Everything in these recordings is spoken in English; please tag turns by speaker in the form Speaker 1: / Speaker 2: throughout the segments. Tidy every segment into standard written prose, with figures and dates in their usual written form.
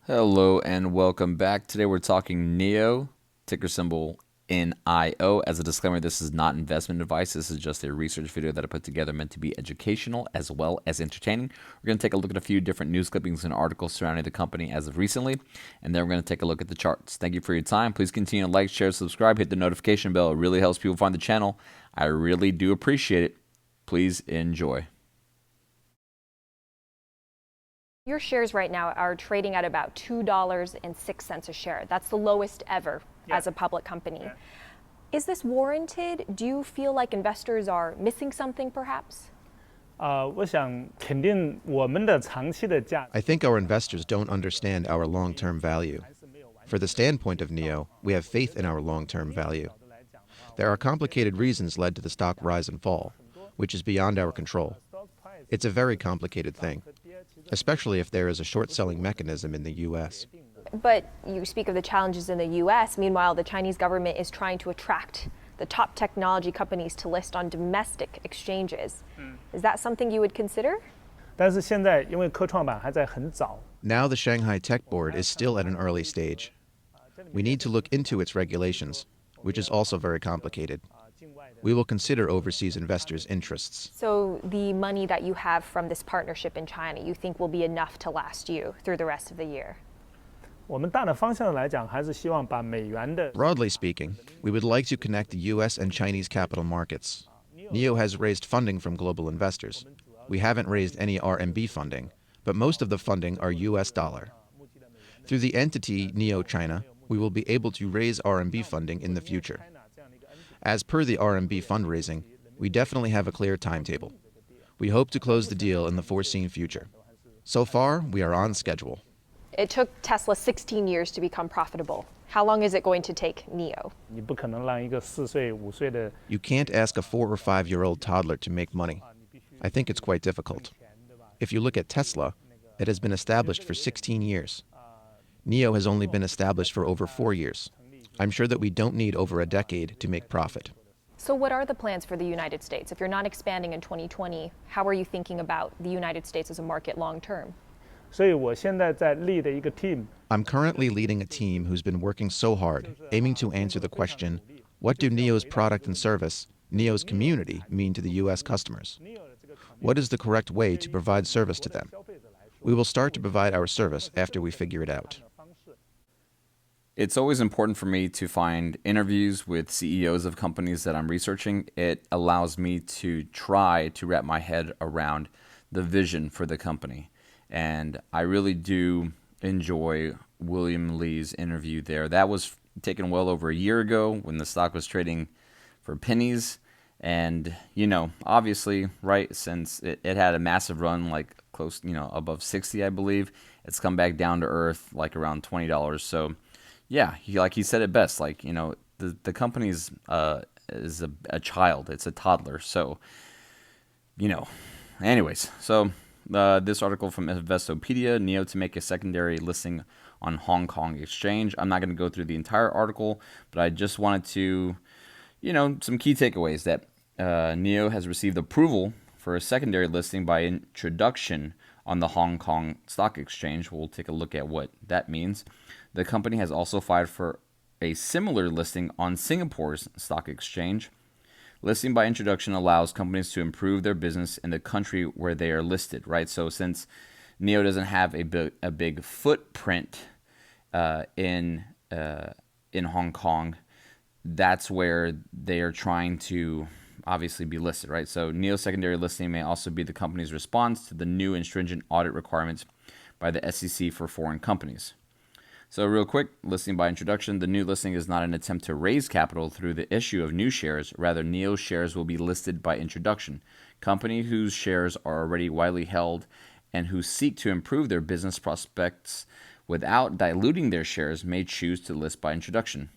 Speaker 1: Hello and welcome back. Today we're talking NIO, ticker symbol NIO. As a disclaimer, this is not investment advice. This is just a research video that I put together meant to be educational as well as entertaining. We're going to take a look at a few different news clippings and articles surrounding the company as of recently, and then we're going to take a look at the charts. Thank you for your time. Please continue to like, share, subscribe, hit the notification bell. It really helps people find the channel. I really do appreciate it. Please enjoy.
Speaker 2: Your shares right now are trading at about $2.06 a share. That's the lowest ever as a public company. Is this warranted? Do you feel like investors are missing something perhaps?
Speaker 3: I
Speaker 4: think our investors don't understand our long-term value. For the standpoint of NIO, we have faith in our long-term value. There are complicated reasons led to the stock rise and fall, which is beyond our control. It's a very complicated thing, especially if there is a short-selling mechanism in the U.S.
Speaker 2: But you speak of the challenges in the U.S. Meanwhile, the Chinese government is trying to attract the top technology companies to list on domestic exchanges. Is that something you would consider?
Speaker 3: Now the
Speaker 4: Shanghai Tech Board is still at an early stage. We need to look into its regulations, which is also very complicated. We will consider overseas investors' interests.
Speaker 2: So the money that you have from this partnership in China, you think will be enough to last you through the rest of the year?
Speaker 4: Broadly speaking, we would like to connect the U.S. and Chinese capital markets. NIO has raised funding from global investors. We haven't raised any RMB funding, but most of the funding are U.S. dollar. Through the entity NIO China, we will be able to raise RMB funding in the future. As per the RMB fundraising, we definitely have a clear timetable. We hope to close the deal in the foreseen future. So far, we are on schedule.
Speaker 2: It took Tesla 16 years to become profitable. How long is it going to take NIO?
Speaker 4: You can't ask a 4 or 5-year-old toddler to make money. I think it's quite difficult. If you look at Tesla, it has been established for 16 years. NIO has only been established for over 4 years. I'm sure that we don't need over a decade to make profit.
Speaker 2: So what are the plans for the United States? If you're not expanding in 2020, how are you thinking about the United States as a market long term?
Speaker 4: I'm currently leading a team who's been working so hard, aiming to answer the question, what do NIO's product and service, NIO's community, mean to the U.S. customers? What is the correct way to provide service to them? We will start to provide our service after we figure it out.
Speaker 1: It's always important for me to find interviews with CEOs of companies that I'm researching. It allows me to try to wrap my head around the vision for the company. And I really do enjoy William Lee's interview there. That was taken well over a year ago when the stock was trading for pennies. And, obviously, right, since it had a massive run, like close, above 60, I believe, it's come back down to earth, like around $20. So, yeah, he said it best. The company is a child. It's a toddler. So, anyways. So this article from Investopedia, NIO to make a secondary listing on Hong Kong Exchange. I'm not going to go through the entire article, but I just wanted to, some key takeaways that NIO has received approval for a secondary listing by introduction on the Hong Kong Stock Exchange. We'll take a look at what that means. The company has also filed for a similar listing on Singapore's stock exchange. Listing by introduction allows companies to improve their business in the country where they are listed, right? So since NIO doesn't have a big footprint in Hong Kong, that's where they are trying to obviously be listed, right? So NIO secondary listing may also be the company's response to the new and stringent audit requirements by the SEC for foreign companies. So real quick, listing by introduction, the new listing is not an attempt to raise capital through the issue of new shares. Rather, NIO shares will be listed by introduction. Companies whose shares are already widely held and who seek to improve their business prospects without diluting their shares may choose to list by introduction.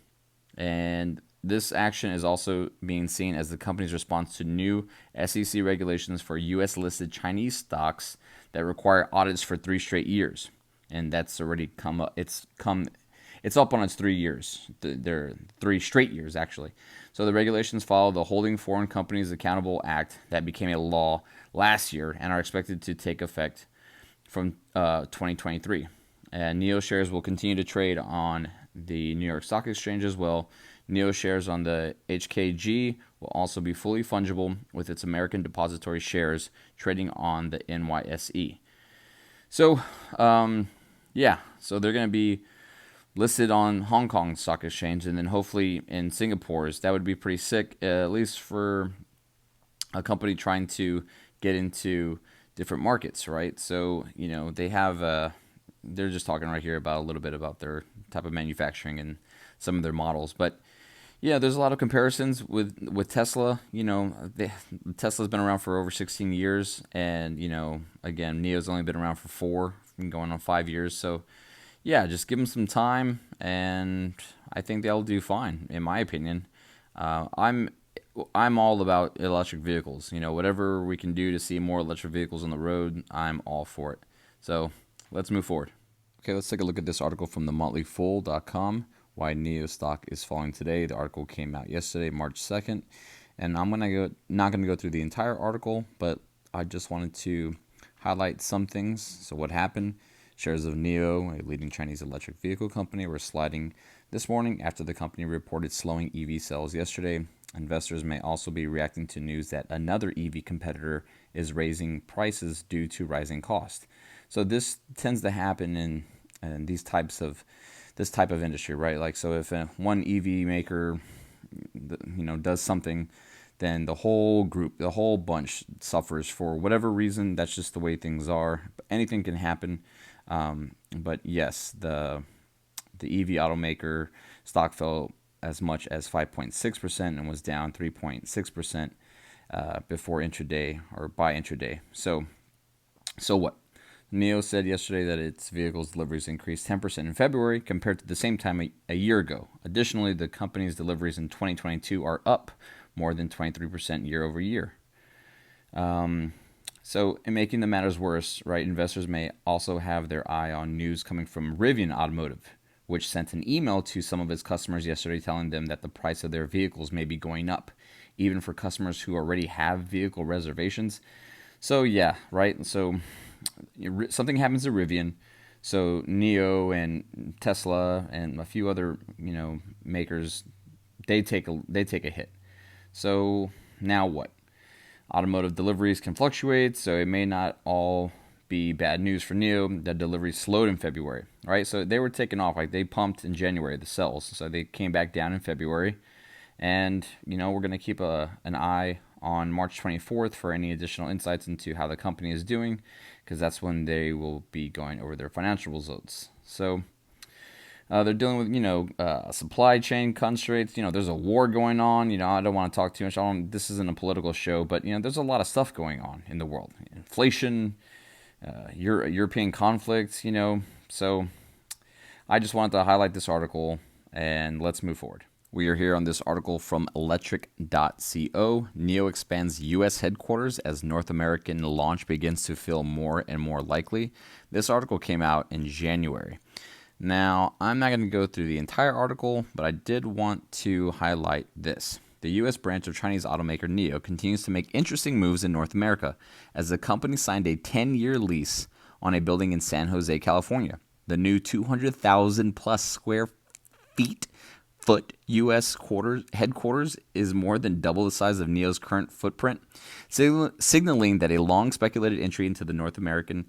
Speaker 1: And this action is also being seen as the company's response to new SEC regulations for U.S.-listed Chinese stocks that require audits for 3 straight years. And that's already come up. It's up on its 3 years. They're 3 straight years, actually. So the regulations follow the Holding Foreign Companies Accountable Act that became a law last year and are expected to take effect from 2023. And NIO shares will continue to trade on the New York Stock Exchange as well. NIO shares on the HKG will also be fully fungible with its American depository shares trading on the NYSE. So, so they're going to be listed on Hong Kong Stock Exchange and then hopefully in Singapore's. That would be pretty sick, at least for a company trying to get into different markets, right? So, they have, they're just talking right here about a little bit about their type of manufacturing and some of their models. But yeah, there's a lot of comparisons with Tesla. Tesla's been around for over 16 years. And, again, NIO's only been around for 4, going on 5 years. So, yeah, just give them some time, and I think they'll do fine, in my opinion. I'm all about electric vehicles. Whatever we can do to see more electric vehicles on the road, I'm all for it. So let's move forward. Okay, let's take a look at this article from the motleyfool.com, why NIO stock is falling today. The article came out yesterday, March 2nd, and I'm not going to go through the entire article, but I just wanted to highlight some things. So what happened? Shares of NIO, a leading Chinese electric vehicle company, were sliding this morning after the company reported slowing EV sales yesterday. Investors may also be reacting to news that another EV competitor is raising prices due to rising costs. So this tends to happen in this type of industry, right? Like, so if one EV maker, does something, then the whole group, the whole bunch suffers for whatever reason. That's just the way things are. Anything can happen. But yes, the EV automaker stock fell as much as 5.6% and was down 3.6% before intraday or by intraday. So what? NIO said yesterday that its vehicles deliveries increased 10% in February compared to the same time a year ago. Additionally, the company's deliveries in 2022 are up more than 23% year over year. So in making the matters worse, right, investors may also have their eye on news coming from Rivian Automotive, which sent an email to some of its customers yesterday telling them that the price of their vehicles may be going up, even for customers who already have vehicle reservations. So yeah, right. So something happens to Rivian. So NIO and Tesla and a few other makers, they take a hit. So now what? Automotive deliveries can fluctuate, so it may not all be bad news for NIO. The deliveries slowed in February, right? So they were taking off, like they pumped in January, the sales. So they came back down in February. And, we're going to keep an eye on March 24th for any additional insights into how the company is doing, because that's when they will be going over their financial results. So they're dealing with, supply chain constraints. There's a war going on. I don't want to talk too much. This isn't a political show, but, there's a lot of stuff going on in the world. Inflation, European conflicts, So I just wanted to highlight this article, and let's move forward. We are here on this article from Electrek.co. NIO expands U.S. headquarters as North American launch begins to feel more and more likely. This article came out in January. Now, I'm not going to go through the entire article, but I did want to highlight this. The U.S. branch of Chinese automaker NIO continues to make interesting moves in North America as the company signed a 10-year lease on a building in San Jose, California. The new 200,000 plus square foot U.S. headquarters is more than double the size of NIO's current footprint, signaling that a long speculated entry into the North America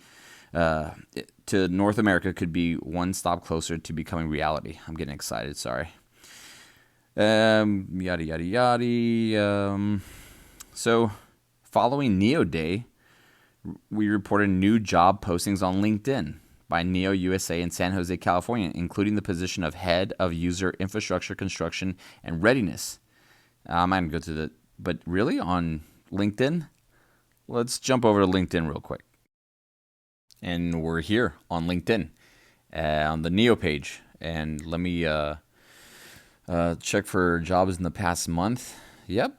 Speaker 1: could be one stop closer to becoming reality. I'm getting excited. Sorry. Yada yada yada. So, following NIO Day, we reported new job postings on LinkedIn by NIO USA in San Jose, California, including the position of Head of User Infrastructure Construction and Readiness. I'm not going to go to but really on LinkedIn? Let's jump over to LinkedIn real quick. And we're here on LinkedIn on the NIO page. And let me check for jobs in the past month. Yep.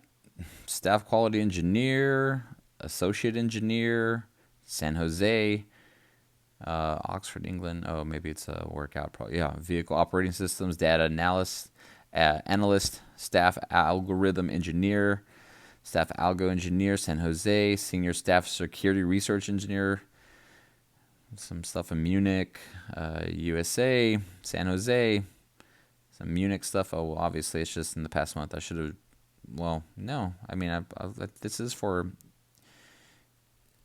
Speaker 1: Staff Quality Engineer, Associate Engineer, San Jose, Oxford, England. Oh, maybe it's a workout. Probably. Yeah. Vehicle Operating Systems, Data Analyst, Staff Algorithm Engineer, Staff Algo Engineer, San Jose, Senior Staff Security Research Engineer. some stuff in Munich, USA, San Jose, some Munich stuff. Oh, well, obviously it's just in the past month. I should have. Well, no. I mean, this is for.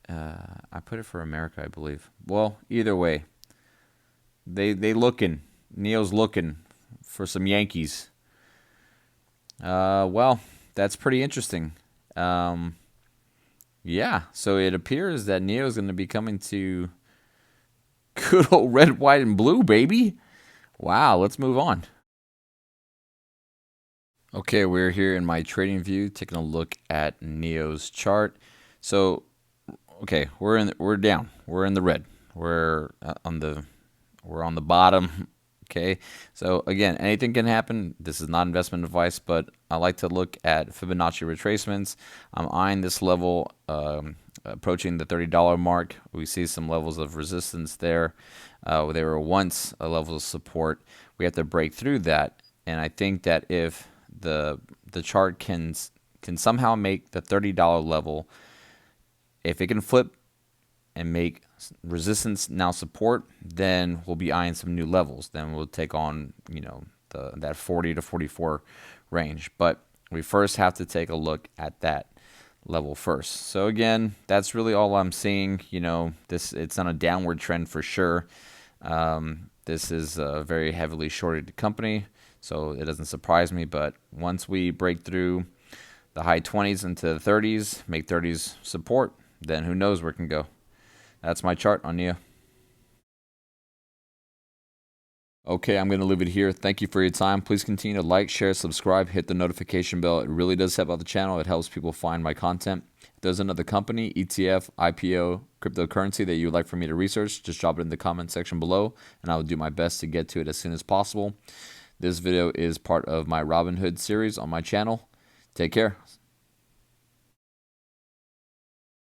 Speaker 1: I put it for America, I believe. Well, either way, they looking. NIO's looking for some Yankees. Well, that's pretty interesting. Yeah, so it appears that NIO is going to be coming to good old red, white, and blue, baby. Wow, let's move on. Okay, we're here in my trading view, taking a look at NIO's chart. So, okay, we're down. We're in the red. We're on the bottom. Okay, so again, anything can happen. This is not investment advice, but I like to look at Fibonacci retracements. I'm eyeing this level approaching the $30 mark. We see some levels of resistance there. They were once a level of support. We have to break through that, and I think that if the chart can somehow make the $30 level, if it can flip and make resistance now support, then we'll be eyeing some new levels. Then we'll take on, that 40 to 44 range. But we first have to take a look at that level first. So again, that's really all I'm seeing. It's on a downward trend for sure. This is a very heavily shorted company, so it doesn't surprise me. But once we break through the high 20s into the 30s, make 30s support, then who knows where it can go. That's my chart on NIO. Okay, I'm going to leave it here. Thank you for your time. Please continue to like, share, subscribe, hit the notification bell. It really does help out the channel. It helps people find my content. If there's another company, ETF, IPO, cryptocurrency that you would like for me to research, just drop it in the comment section below, and I will do my best to get to it as soon as possible. This video is part of my Robinhood series on my channel. Take care.